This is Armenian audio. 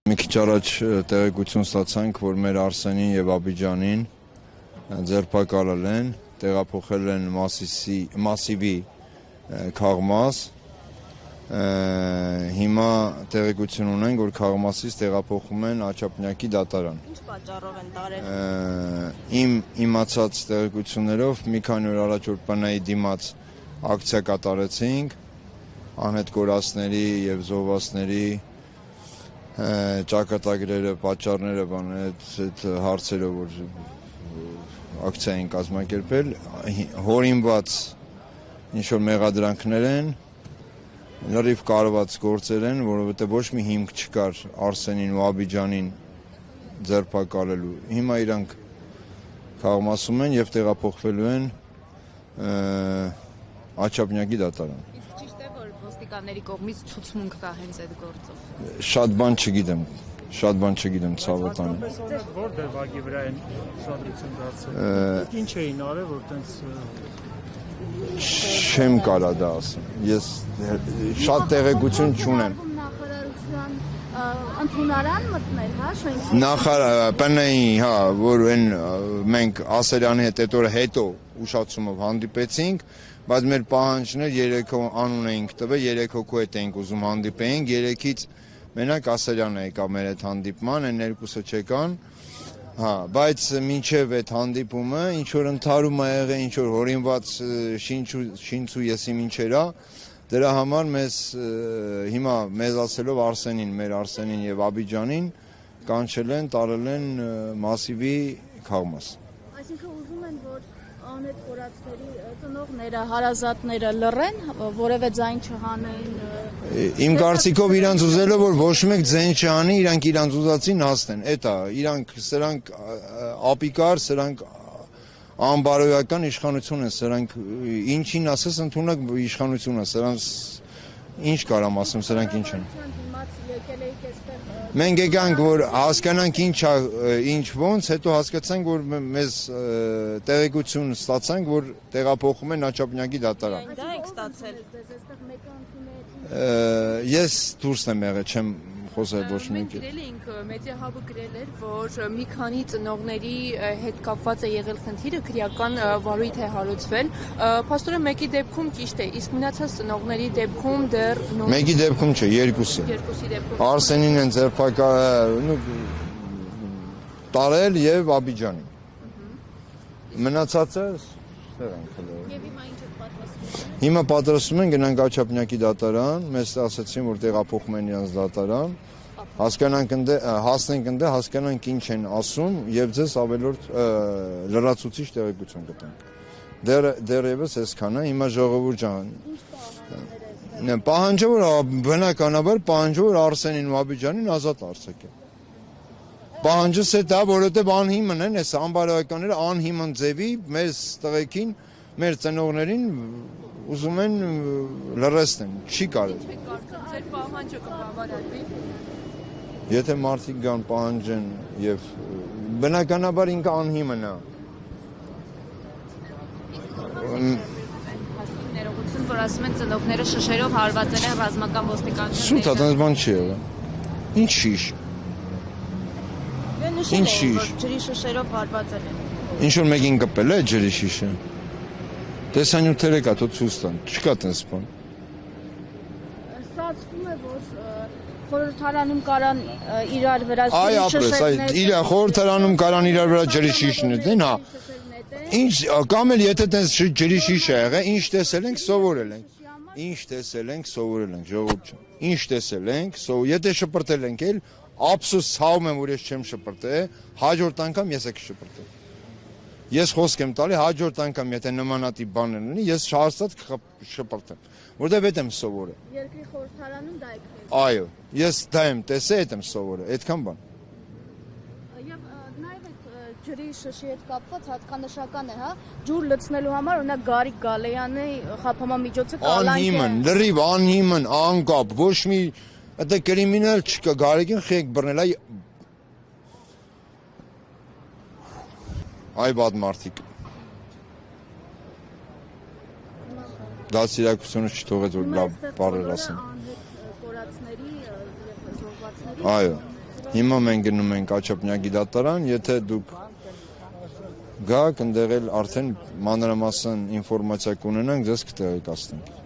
Մի քիչ առաջ տեղեկություն ստացանք, որ մեր Արսենին եւ Աբիջանին ձերբակալել են, տեղափոխել են Մասիվի Քաղմաս։ Հիմա տեղեկություն ունենք, որ Քաղմասից տեղափոխում են Աչափնյակի դատարան։ Ինչ պատճառով են տարել։ Իմ իմացած տեղեկություններով մի քանի օր առաջ որ ՊՆ-ի դիմաց ակցիա կատարեցինք, անհետ կորածների եւ զոհվածների ճակատագրերը, պատճառները, այդ հարցերով որ ակցիա են կազմակերպել, հորինված ինչ-որ մեղադրանքներ են, լրիվ կարված գործեր են, որովհետև ոչ մի հիմք չկար Արսենին ու Աբիջանին ձերբակալելու։ Հիմա իրանք Քաղմասում են եւ տեղափոխվելու են Աչափնյակի դատարան։ Ճիշտ է, որ ոստիկանների կողմից ցուցմունք կա հենց այդ գործով։ Շատ բան չգիտեմ, ցավոտանի։ Որ դեպքի վրա են շադրություն դարձել։ Ինչ էին արել, որ տենց չեմ կարա դա ասեմ։ Ես շատ տեղեկություն չունեմ։ Ընդունարան մտնել, հա, շենքի։ ՊՆ-ի, հա, որ այն մենք Ասերյանի հետ հետո ուշացումով հանդիպեցինք, բայց մեր պահանջներ 3 անուն էինք տվել, 3 հոգու հետ էինք ուզում հանդիպեինք, 3-ից մենակ Ասերյանը եկավ մեր այդ հանդիպման, այն երկուսը չեկան, հա, բայց մինչև այդ հանդիպումը ինչ որ ընդհարում ա եղել, ինչ որ հորինված շինցու եսի ինչերա, դրա համար մեզ հիմա մեզ ասելով մեր Արսենին եւ Աբիջանին կանչել են, տարել են Մասիվի Քաղմաս։ Այսինքն ուզում են, որ անհետ կորածների ծնողները, հարազատները լռեն, որևէ ձայն չհանեն։ Իմ կարծիքով իրանց ուզելով որ ոչ մեկ ձայն չհանի, իրանք իրանց ուզածին հասնեն։ Էդ է, սրանք ապիկար, սրանք անբարոյական իշխանություն են, սրանք ինչին ասես ընդունակ իշխանություն է, սրանց ինչ կարամ ասեմ, սրանք ինչ են։ Մենք եկանք որ հասկանանք ինչ ոնց, հետո հասկացանք որ մեզ տեղեկություն ստացանք, որ տեղափոխում են Աչափնյակի դատարան։ Դա եք ստացել։ Ես դուրսն եմ եղել, չեմ խոսել ոչ մեկի։ Գրել էինք, մեդիահաբը գրել էր, որ մի քանի ծնողների հետ կապված է եղել խնդիրը, քրեական վարույթ է հարուցվել։ Փաստորեն մեկի դեպքում ճիշտ է, իսկ մնացած ծնողների դեպքում դեռ Մեկի դեպքում չէ, երկուսի դեպքում։ Արսենին են տարել եւ Աբիջանին։ Մնացածը Եվ հիմա ինչ եք պատրաստում։ Հիմա պատրաստում են գնանք Աչափնյակի դատարան, մեզ ասացին որ տեղափոխում են իրենց դատարան, հասնենք ընդ հասկանանք ինչ են ասում եւ ձեզ ավելորդ լրացուցիչ տեղեկություն կտանք։ Դեռևս այսքան է, հիմա ժողովուրդ ջան։ Պահանջը որ բնականաբար պահանջը որ Արսենին ու Աբիջանին ազատ արձակեն։ Պահանջս է դա, որովհետև անհիմն են, այս անբարոյականները անհիմն ձևի մեզ տղեկին, մեր ծնողներին ուզում են լրացնեն, չի կարելի։ Ձեր պահանջը կբավարարվի։ Եթե մարդիկ գան պահանջեն եւ բնականաբար ինքը անհիմն է։ Ներողություն, որ ասում են ծնողները շշերով հարվածել են ռազմական ոստիկանները։ Սուտ այդպես բան չի եղել։ Ինչ շիշ։ Ինչ շիշ։ Ջրի շշերով հարվածել են։ Ինչ որ մեկին կպել է ջրի շիշը։ Տեսանյութերը կա, թող ցույց տան, չկա տես բան։ Ստացվում է, որ խորհրդարանում կարան իրար վրա Այ ապրես, իր խորհրդարանում կարան իրար վրա ջրի շիշն դեն, հա։ Ինչ կամ էլ եթե տես ջրի շիշ է եղել, ինչ տեսել ենք, սովորել ենք։ Ինչ տեսել ենք, սովորել ենք, ժողովուրդ ջան։ Ինչ տեսել ենք, եթե շպրտել ենք էլ, ափսոս ցավում եմ, որ ես չեմ շպրտել, հաջորդ անգամ ես եք շպրտել։ Ես խոսք եմ տալի հաջորդ անգամ եթե նմանատիպ բաներ լինի, ես հաստատ շպրտեմ, որտեվ այդ եմ սովորել։ Երկրի խորհրդարանում դա եք։ Այո, ես դա եմ տեսել, այդ եմ սովորել, այդքան բան։ Եվ նաև այդ ջրի շշի հետ կապված հատկանշական է, հա, ջուր լցնելու համար օրինակ Գարիկ Գալեյանի խափամամիջոցը կալանք է։ Անհիմն, լրիվ անհիմն, անկապ, ոչ մի Դա կրիմինալ չկա, Գարիկին խեք բռնել, այ բադ մարդիկ։ Դա սիրակությունը չթողեց որ լավ բառեր ասեն։ Կորածների եւ զոհվածների Այո։ Հիմա մենք գնում ենք Աչափնյակի դատարան, եթե դուք գաք, ընդեղ էլ արդեն մանրամասն ինֆորմացիա կունենանք, ձեզ կտեղեկացնենք։